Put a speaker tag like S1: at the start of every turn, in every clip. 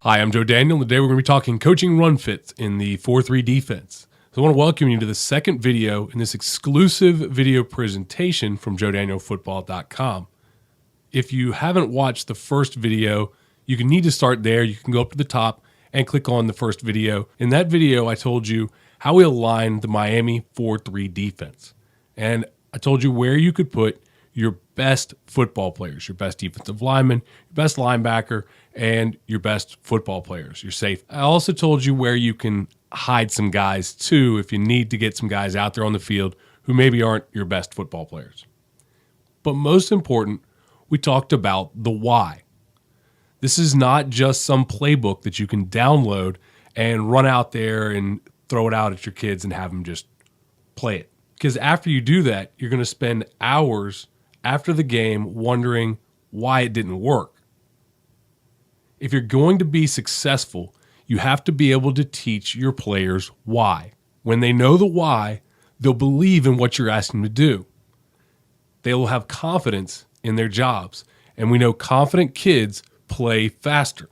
S1: Hi, I'm Joe Daniel, and today we're going to be talking coaching run fits in the 4-3 defense. So I want to welcome you to the second video in this exclusive video presentation from JDFS.com. If you haven't watched the first video, you can need to start there. You can go up to the top and click on the first video. In that video, I told you how we align the Miami 4-3 defense. And I told you where you could put your best football players, your best defensive lineman, your best linebacker, and your best football players, your safe. I also told you where you can hide some guys too if you need to get some guys out there on the field who maybe aren't your best football players. But most important, we talked about the why. This is not just some playbook that you can download and run out there and throw it out at your kids and have them just play it. Because after you do that, you're going to spend hours after the game wondering why it didn't work. If you're going to be successful, you have to be able to teach your players why. When they know the why, they'll believe in what you're asking them to do. They will have confidence in their jobs. And we know confident kids play faster.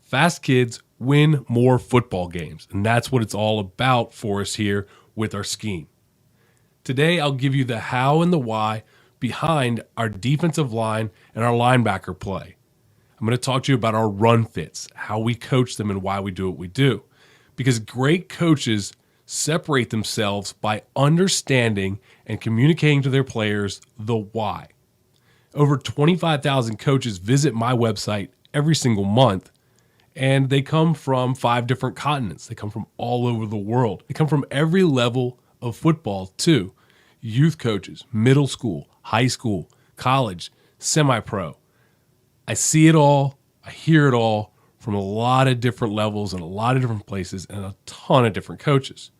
S1: Fast kids win more football games. And that's what it's all about for us here with our scheme. Today, I'll give you the how and the why behind our defensive line and our linebacker play. I'm going to talk to you about our run fits, how we coach them and why we do what we do. Because great coaches separate themselves by understanding and communicating to their players the why. Over 25,000 coaches visit my website every single month, and they come from 5 different continents. They come from all over the world. They come from every level of football too. Youth coaches, middle school, high school, college, semi-pro. I see it all, I hear it all from a lot of different levels and a lot of different places and a ton of different coaches.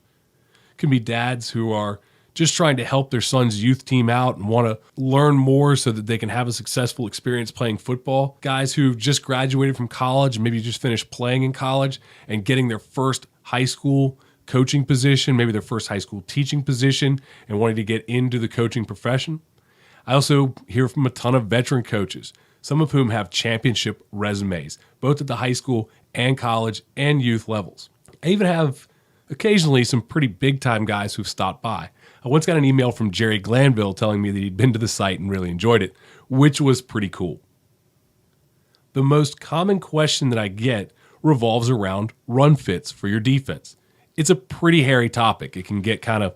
S1: It can be dads who are just trying to help their son's youth team out and want to learn more so that they can have a successful experience playing football. Guys who've just graduated from college and maybe just finished playing in college and getting their first high school coaching position, maybe their first high school teaching position and wanting to get into the coaching profession. I also hear from a ton of veteran coaches, some of whom have championship resumes, both at the high school and college and youth levels. I even have occasionally some pretty big-time guys who've stopped by. I once got an email from Jerry Glanville telling me that he'd been to the site and really enjoyed it, which was pretty cool. The most common question that I get revolves around run fits for your defense. It's a pretty hairy topic. It can get kind of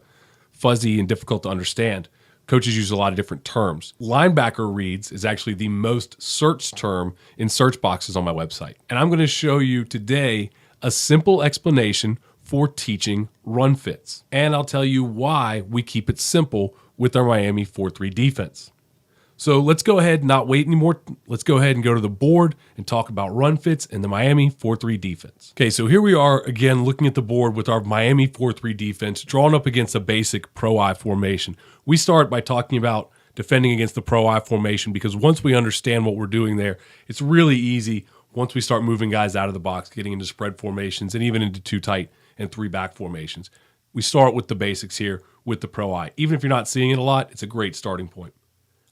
S1: fuzzy and difficult to understand. Coaches use a lot of different terms. Linebacker reads is actually the most searched term in search boxes on my website. And I'm going to show you today a simple explanation for teaching run fits. And I'll tell you why we keep it simple with our Miami 4-3 defense. So let's go ahead and not wait anymore. Let's go ahead and go to the board and talk about run fits and the Miami 4-3 defense. Okay, so here we are again looking at the board with our Miami 4-3 defense drawn up against a basic pro-I formation. We start by talking about defending against the pro-I formation because once we understand what we're doing there, it's really easy once we start moving guys out of the box, getting into spread formations and even into 2 tight and 3 back formations. We start with the basics here with the pro-I. Even if you're not seeing it a lot, it's a great starting point.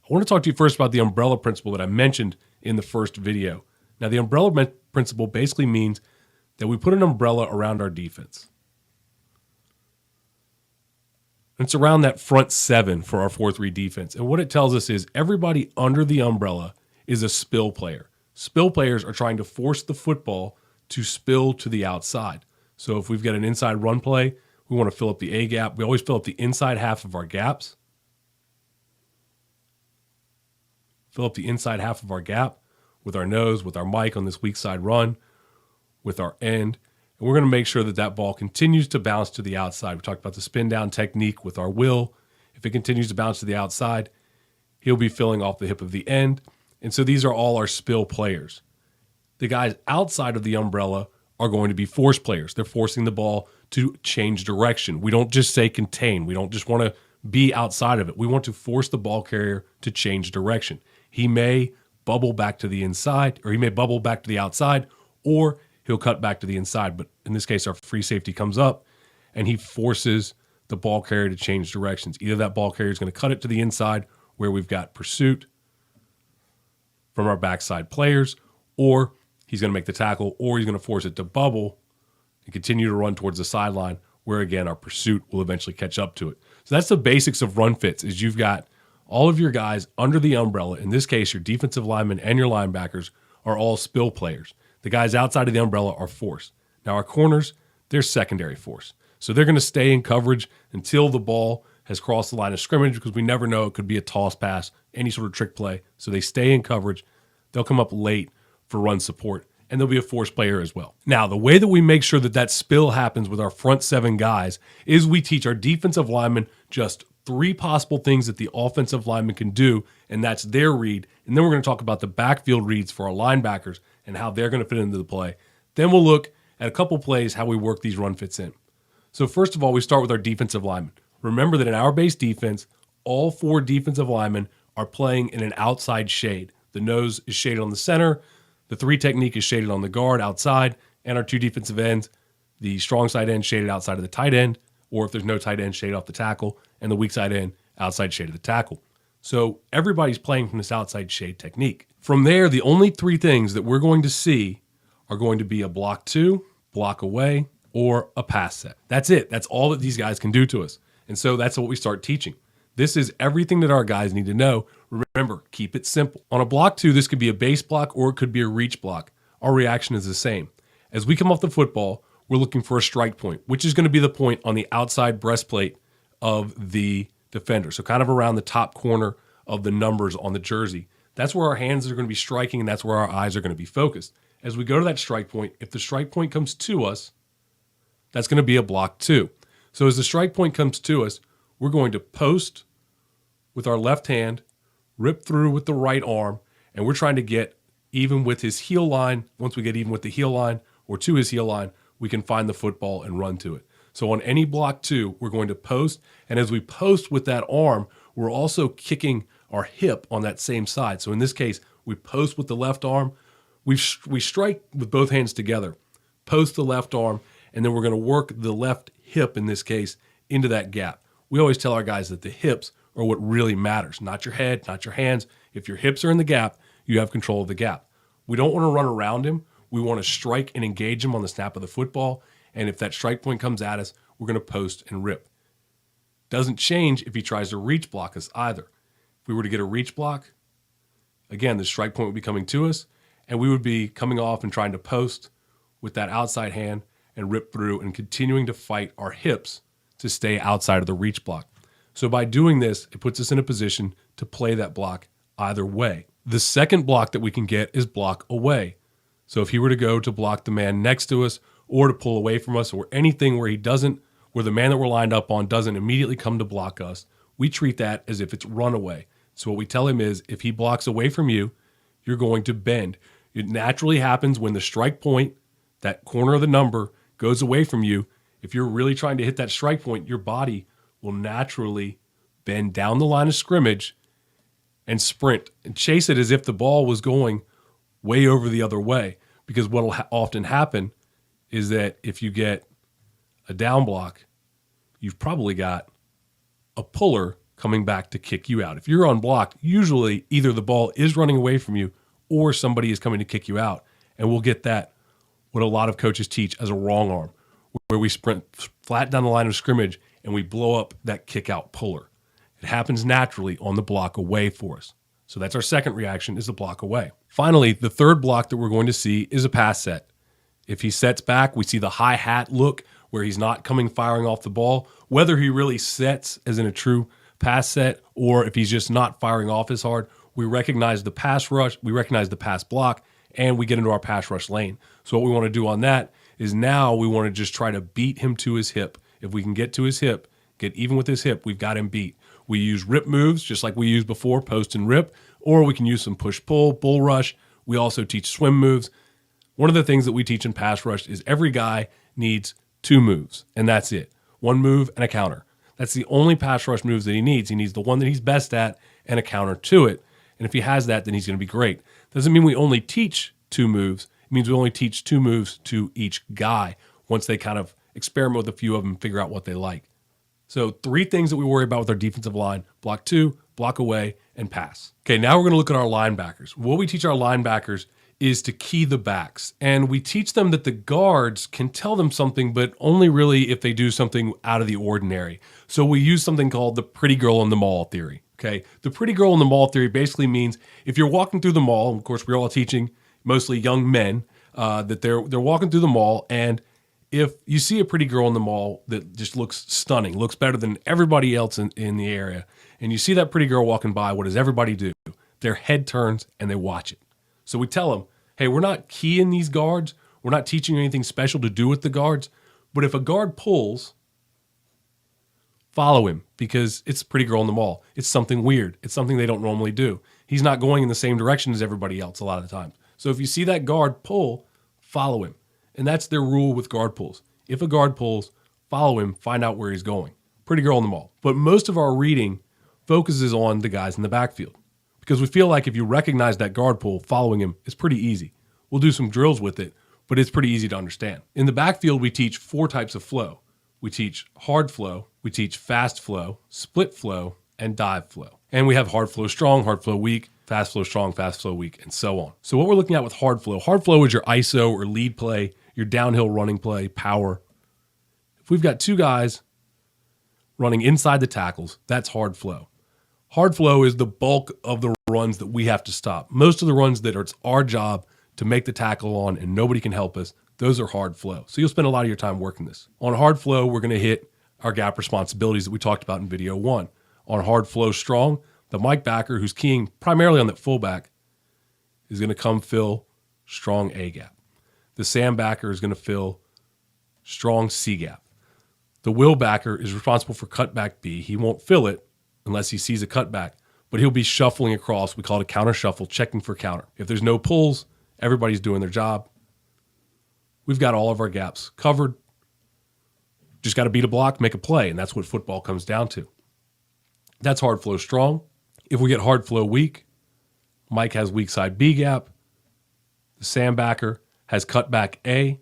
S1: I want to talk to you first about the umbrella principle that I mentioned in the first video. Now, the umbrella principle basically means that we put an umbrella around our defense. And it's around that front 7 for our 4-3 defense. And what it tells us is everybody under the umbrella is a spill player. Spill players are trying to force the football to spill to the outside. So if we've got an inside run play, we want to fill up the A gap. We always fill up the inside half of our gaps. Fill up the inside half of our gap with our nose, with our mic on this weak side run, with our end. And we're going to make sure that that ball continues to bounce to the outside. We talked about the spin down technique with our will. If it continues to bounce to the outside, he'll be filling off the hip of the end. And so these are all our spill players. The guys outside of the umbrella are going to be force players. They're forcing the ball to change direction. We don't just say contain. We don't just want to be outside of it. We want to force the ball carrier to change direction. He may bubble back to the inside, or he may bubble back to the outside, or he'll cut back to the inside. But in this case, our free safety comes up, and he forces the ball carrier to change directions. Either that ball carrier is going to cut it to the inside, where we've got pursuit from our backside players, or he's going to make the tackle, or he's going to force it to bubble and continue to run towards the sideline, where again, our pursuit will eventually catch up to it. So that's the basics of run fits, is you've got all of your guys under the umbrella. In this case, your defensive linemen and your linebackers are all spill players. The guys outside of the umbrella are force. Now our corners, they're secondary force. So they're going to stay in coverage until the ball has crossed the line of scrimmage, because we never know, it could be a toss pass, any sort of trick play. So they stay in coverage. They'll come up late for run support, and there'll be a force player as well. Now, the way that we make sure that that spill happens with our front 7 guys is we teach our defensive linemen just 3 possible things that the offensive lineman can do, and that's their read. And then we're going to talk about the backfield reads for our linebackers and how they're going to fit into the play. Then we'll look at a couple plays, how we work these run fits in. So first of all, we start with our defensive linemen. Remember that in our base defense, all 4 defensive linemen are playing in an outside shade. The nose is shaded on the center, the 3 technique is shaded on the guard outside, and our 2 defensive ends, the strong side end shaded outside of the tight end, or if there's no tight end, shaded off the tackle, and the weak side end outside shade of the tackle. So everybody's playing from this outside shade technique. From there, the only 3 things that we're going to see are going to be a block 2, block away, or a pass set. That's it. That's all that these guys can do to us. And so that's what we start teaching. This is everything that our guys need to know. Remember, keep it simple. On a block 2, this could be a base block or it could be a reach block. Our reaction is the same. As we come off the football, we're looking for a strike point, which is going to be the point on the outside breastplate of the defender. So kind of around the top corner of the numbers on the jersey. That's where our hands are going to be striking, and that's where our eyes are going to be focused. As we go to that strike point, if the strike point comes to us, that's going to be a block 2. So as the strike point comes to us, we're going to post with our left hand, rip through with the right arm, and we're trying to get even with his heel line. Once we get even with the heel line or to his heel line, we can find the football and run to it. So on any block 2, we're going to post, and as we post with that arm, we're also kicking our hip on that same side. So in this case, we post with the left arm, we strike with both hands together, post the left arm, and then we're going to work the left hip, in this case, into that gap. We always tell our guys that the hips are what really matters, not your head, not your hands. If your hips are in the gap, you have control of the gap. We don't want to run around him. We want to strike and engage him on the snap of the football, and if that strike point comes at us, we're going to post and rip. Doesn't change if he tries to reach block us either. If we were to get a reach block, again, the strike point would be coming to us, and we would be coming off and trying to post with that outside hand and rip through and continuing to fight our hips to stay outside of the reach block. So by doing this, it puts us in a position to play that block either way. The second block that we can get is block away. So if he were to go to block the man next to us or to pull away from us or anything where where the man that we're lined up on doesn't immediately come to block us, we treat that as if it's run away. So what we tell him is, if he blocks away from you, you're going to bend. It naturally happens when the strike point, that corner of the number, goes away from you. If you're really trying to hit that strike point, your body will naturally bend down the line of scrimmage and sprint and chase it as if the ball was going way over the other way. Because what will often happen is that if you get a down block, you've probably got a puller coming back to kick you out. If you're unblocked, usually either the ball is running away from you or somebody is coming to kick you out. And we'll get that, what a lot of coaches teach, as a wrong arm, where we sprint flat down the line of scrimmage and we blow up that kick out puller. It happens naturally on the block away for us. So that's our second reaction, is the block away. Finally, the third block that we're going to see is a pass set. If he sets back, we see the high hat look where he's not firing off the ball, whether he really sets as in a true pass set or if he's just not firing off as hard. We recognize the pass rush, we recognize the pass block, and we get into our pass rush lane. So what we want to do on that is now we want to just try to beat him to his hip. If we can get to his hip, get even with his hip, we've got him beat. We use rip moves, just like we used before, post and rip, or we can use some push-pull, bull rush. We also teach swim moves. One of the things that we teach in pass rush is every guy needs 2 moves, and that's it. 1 move and a counter. That's the only pass rush moves that he needs. He needs the one that he's best at and a counter to it. And if he has that, then he's going to be great. Doesn't mean we only teach 2 moves. It means we only teach 2 moves to each guy once they kind of experiment with a few of them and figure out what they like. So 3 things that we worry about with our defensive line: block 2, block away, and pass. Okay, now we're going to look at our linebackers. What we teach our linebackers is to key the backs. And we teach them that the guards can tell them something, but only really if they do something out of the ordinary. So we use something called the pretty girl in the mall theory. Okay. The pretty girl in the mall theory basically means if you're walking through the mall, and of course, we're all teaching mostly young men that they're walking through the mall, and if you see a pretty girl in the mall that just looks stunning, looks better than everybody else in the area, and you see that pretty girl walking by, what does everybody do? Their head turns and they watch it. So we tell them, hey, we're not keying these guards. We're not teaching you anything special to do with the guards. But if a guard pulls, follow him because it's a pretty girl in the mall. It's something weird. It's something they don't normally do. He's not going in the same direction as everybody else a lot of the time. So if you see that guard pull, follow him. And that's their rule with guard pulls. If a guard pulls, follow him, find out where he's going. Pretty girl in the mall. But most of our reading focuses on the guys in the backfield because we feel like if you recognize that guard pull, following him is pretty easy. We'll do some drills with it, but it's pretty easy to understand. In the backfield, we teach 4 types of flow. We teach hard flow, we teach fast flow, split flow, and dive flow. And we have hard flow strong, hard flow weak, fast flow strong, fast flow weak, and so on. So what we're looking at with hard flow is your ISO or lead play, your downhill running play, power. If we've got 2 guys running inside the tackles, that's hard flow. Hard flow is the bulk of the runs that we have to stop. Most of the runs that it's our job to make the tackle on and nobody can help us, those are hard flow. So you'll spend a lot of your time working this. On hard flow, we're going to hit our gap responsibilities that we talked about in video 1. On hard flow strong, the Mike backer who's keying primarily on that fullback is going to come fill strong A gap. The Sam backer is going to fill strong C gap. The Will backer is responsible for cutback B. He won't fill it unless he sees a cutback, but he'll be shuffling across. We call it a counter shuffle, checking for counter. If there's no pulls, everybody's doing their job. We've got all of our gaps covered. Just got to beat a block, make a play, and that's what football comes down to. That's hard flow strong. If we get hard flow weak, Mike has weak side B gap. The Sam backer has cutback A,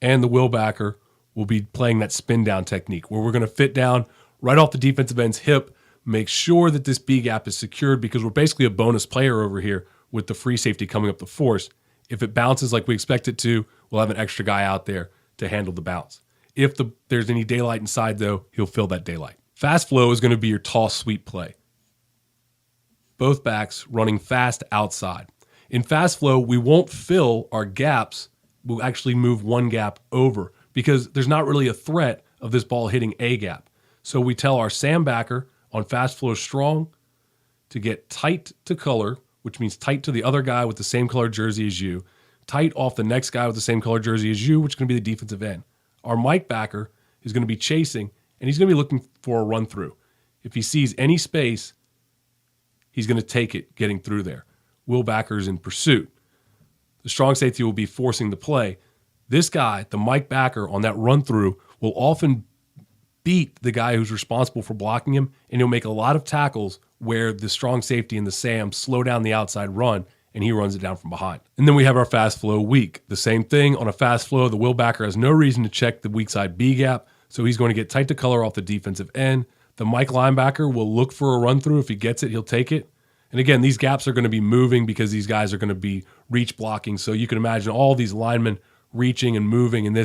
S1: and the Will backer will be playing that spin down technique where we're going to fit down right off the defensive end's hip, make sure that this B gap is secured because we're basically a bonus player over here with the free safety coming up the force. If it bounces like we expect it to, we'll have an extra guy out there to handle the bounce. If there's any daylight inside, though, he'll fill that daylight. Fast flow is going to be your toss sweep play. Both backs running fast outside. In fast flow, we won't fill our gaps. We'll actually move one gap over because there's not really a threat of this ball hitting A gap. So we tell our Sam backer on fast flow strong to get tight to color, which means tight to the other guy with the same color jersey as you, tight off the next guy with the same color jersey as you, which is going to be the defensive end. Our Mike backer is going to be chasing, and he's going to be looking for a run through. If he sees any space, he's going to take it getting through there. Will backer is in pursuit. The strong safety will be forcing the play. This guy, the Mike backer on that run through, will often beat the guy who's responsible for blocking him, and he'll make a lot of tackles where the strong safety and the Sam slow down the outside run, and he runs it down from behind. And then we have our fast flow weak. The same thing on a fast flow. The Will backer has no reason to check the weak side B gap, so he's going to get tight to color off the defensive end. The Mike linebacker will look for a run through. If he gets it, he'll take it. And again, these gaps are going to be moving because these guys are going to be reach blocking. So you can imagine all these linemen reaching and moving, and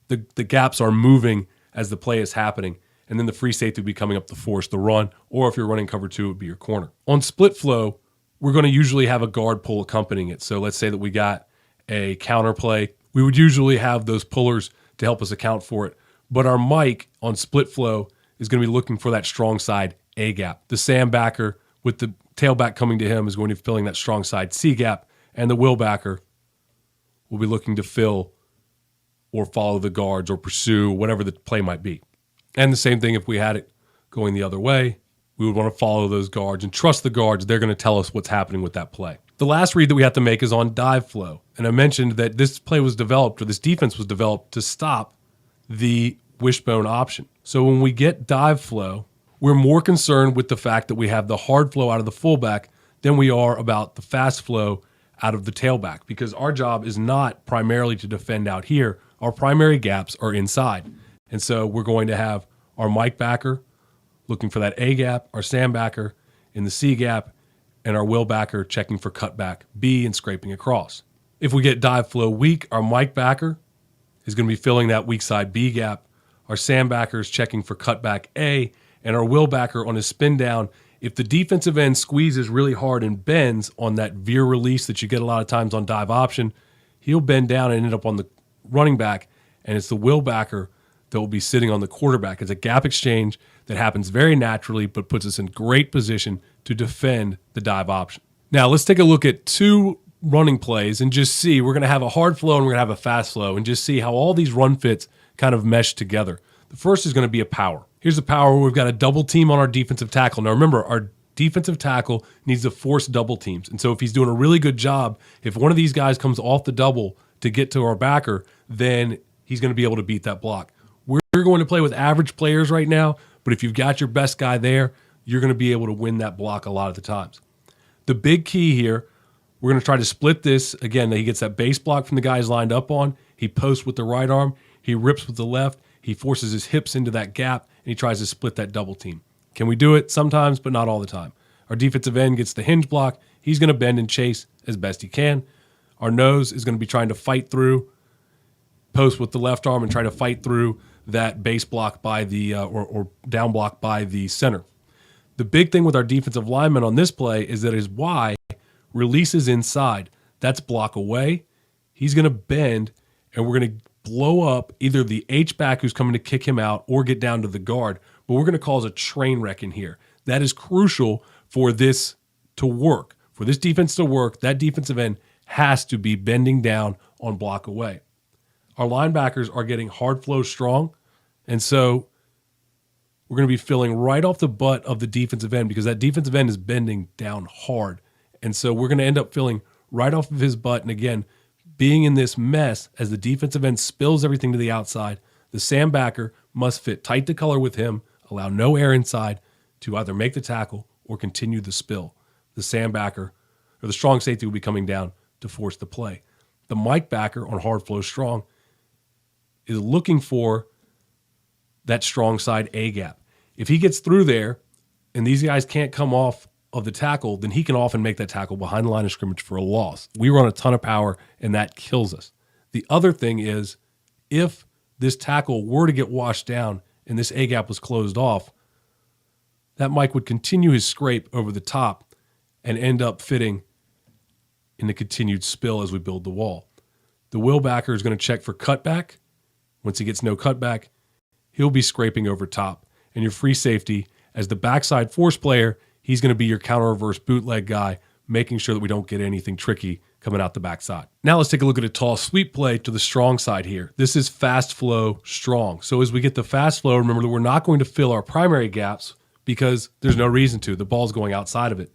S1: the gaps are moving as the play is happening. And then the free safety will be coming up to force the run, or if you're running cover 2, it would be your corner. On split flow, we're going to usually have a guard pull accompanying it. So let's say that we got a counter play. We would usually have those pullers to help us account for it. But our Mike on split flow is going to be looking for that strong side A gap. The Sam backer with the tailback coming to him is going to be filling that strong side C gap, and the Will backer will be looking to fill or follow the guards or pursue whatever the play might be. And the same thing if we had it going the other way, we would want to follow those guards and trust the guards. They're going to tell us what's happening with that play. The last read that we have to make is on dive flow. And I mentioned that this play was developed, or this defense was developed to stop the wishbone option. So when we get dive flow, we're more concerned with the fact that we have the hard flow out of the fullback than we are about the fast flow out of the tailback, because our job is not primarily to defend out here. Our primary gaps are inside. And so we're going to have our Mike backer looking for that A gap, our Sam backer in the C gap, and our Will backer checking for cutback B and scraping across. If we get dive flow weak, our Mike backer is going to be filling that weak side B gap. Our Sam backer is checking for cutback A, and our Will backer on his spin down. If the defensive end squeezes really hard and bends on that veer release that you get a lot of times on dive option, he'll bend down and end up on the running back, and it's the Will backer that will be sitting on the quarterback. It's a gap exchange that happens very naturally but puts us in great position to defend the dive option. Now, let's take a look at two running plays and just see. We're going to have a hard flow and we're going to have a fast flow and just see how all these run fits kind of mesh together. The first is going to be a power. Here's a power where we've got a double team on our defensive tackle. Now, remember, our defensive tackle needs to force double teams. And so if he's doing a really good job, if one of these guys comes off the double to get to our backer, then he's going to be able to beat that block. We're going to play with average players right now, but if you've got your best guy there, you're going to be able to win that block a lot of the times. The big key here, we're going to try to split this. Again, he gets that base block from the guys lined up on. He posts with the right arm. He rips with the left. He forces his hips into that gap, and he tries to split that double team. Can we do it? Sometimes, but not all the time. Our defensive end gets the hinge block. He's going to bend and chase as best he can. Our nose is going to be trying to fight through, post with the left arm, and try to fight through that base block by the or down block by the center. The big thing with our defensive lineman on this play is that his Y releases inside. That's block away. He's going to bend, and we're going to blow up either the H-back who's coming to kick him out or get down to the guard, but we're going to cause a train wreck in here. That is crucial for this to work. For this defense to work, that defensive end has to be bending down on block away. Our linebackers are getting hard flow strong, and so we're going to be filling right off the butt of the defensive end because that defensive end is bending down hard. And so we're going to end up filling right off of his butt. And again, being in this mess as the defensive end spills everything to the outside, the Sam backer must fit tight to color with him, allow no air inside to either make the tackle or continue the spill. The Sam backer or the strong safety will be coming down to force the play. The Mike backer on hard flow strong is looking for that strong side A gap. If he gets through there and these guys can't come off of the tackle, then he can often make that tackle behind the line of scrimmage for a loss. We run a ton of power, and that kills us. The other thing is, if this tackle were to get washed down and this A-gap was closed off, that Mike would continue his scrape over the top and end up fitting in the continued spill as we build the wall. The Will backer is going to check for cutback. Once he gets no cutback, he'll be scraping over top. And your free safety, as the backside force player, he's going to be your counter-reverse bootleg guy, making sure that we don't get anything tricky coming out the backside. Now let's take a look at a tall sweep play to the strong side here. This is fast flow strong. So as we get the fast flow, remember that we're not going to fill our primary gaps because there's no reason to. The ball's going outside of it.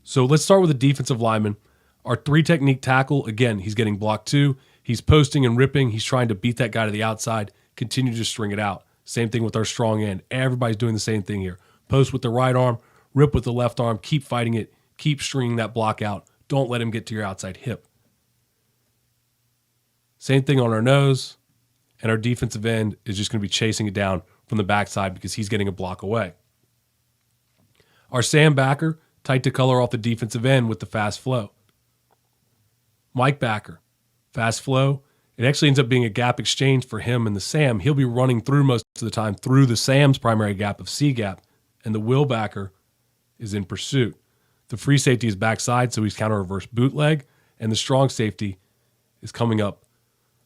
S1: So let's start with a defensive lineman. Our three-technique tackle, again, he's getting blocked two. He's posting and ripping. He's trying to beat that guy to the outside, continue to string it out. Same thing with our strong end. Everybody's doing the same thing here. Post with the right arm, rip with the left arm, keep fighting it, keep stringing that block out. Don't let him get to your outside hip. Same thing on our nose, and our defensive end is just going to be chasing it down from the backside because he's getting a block away. Our Sam backer, tight to color off the defensive end with the fast flow. Mike backer, fast flow. It actually ends up being a gap exchange for him and the Sam. He'll be running through most of the time through the Sam's primary gap of C gap, and the Will backer is in pursuit. The free safety is backside, so he's counter-reverse bootleg, and the strong safety is coming up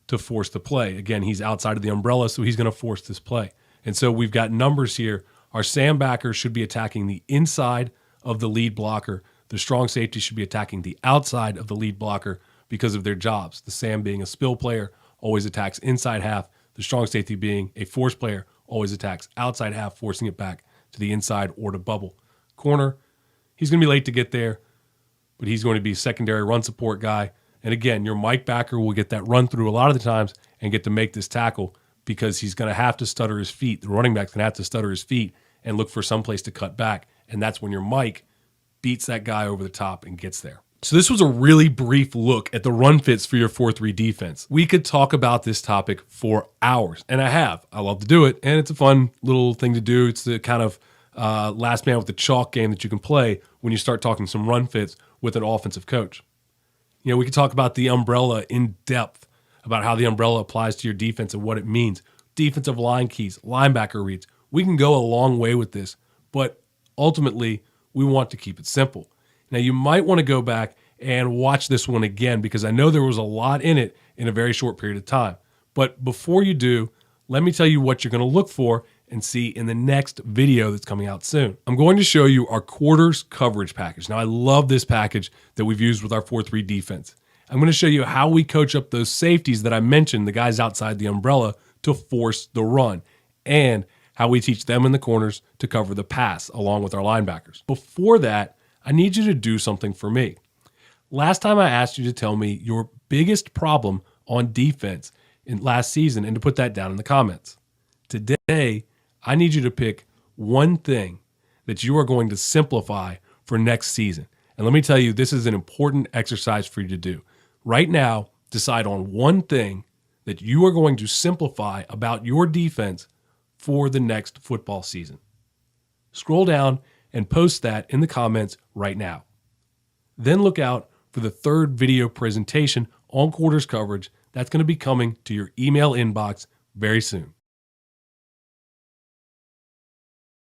S1: to force the play. Again, he's outside of the umbrella, so he's going to force this play. And so we've got numbers here. Our Sam backer should be attacking the inside of the lead blocker. The strong safety should be attacking the outside of the lead blocker because of their jobs. The Sam being a spill player always attacks inside half. The strong safety being a force player always attacks outside half, forcing it back to the inside or to bubble. Corner, he's going to be late to get there, but he's going to be a secondary run support guy. And again, your Mike backer will get that run through a lot of the times and get to make this tackle because he's going to have to stutter his feet. The running back's going to have to stutter his feet and look for some place to cut back. And that's when your Mike beats that guy over the top and gets there. So this was a really brief look at the run fits for your 4-3 defense. We could talk about this topic for hours, and I have. I love to do it, and it's a fun little thing to do. It's the kind of last man with the chalk game that you can play when you start talking some run fits with an offensive coach. We could talk about the umbrella in depth, about how the umbrella applies to your defense and what it means. Defensive line keys, linebacker reads. We can go a long way with this, but ultimately, we want to keep it simple. Now, you might want to go back and watch this one again because I know there was a lot in it in a very short period of time. But before you do, let me tell you what you're going to look for and see in the next video that's coming out soon. I'm going to show you our quarters coverage package. Now, I love this package that we've used with our 4-3 defense. I'm going to show you how we coach up those safeties that I mentioned, the guys outside the umbrella, to force the run, and how we teach them in the corners to cover the pass along with our linebackers. Before that, I need you to do something for me. Last time I asked you to tell me your biggest problem on defense in last season and to put that down in the comments. Today, I need you to pick one thing that you are going to simplify for next season. And let me tell you, this is an important exercise for you to do. Right now, decide on one thing that you are going to simplify about your defense for the next football season. Scroll down and post that in the comments right now. Then look out for the third video presentation on quarters coverage that's going to be coming to your email inbox very soon.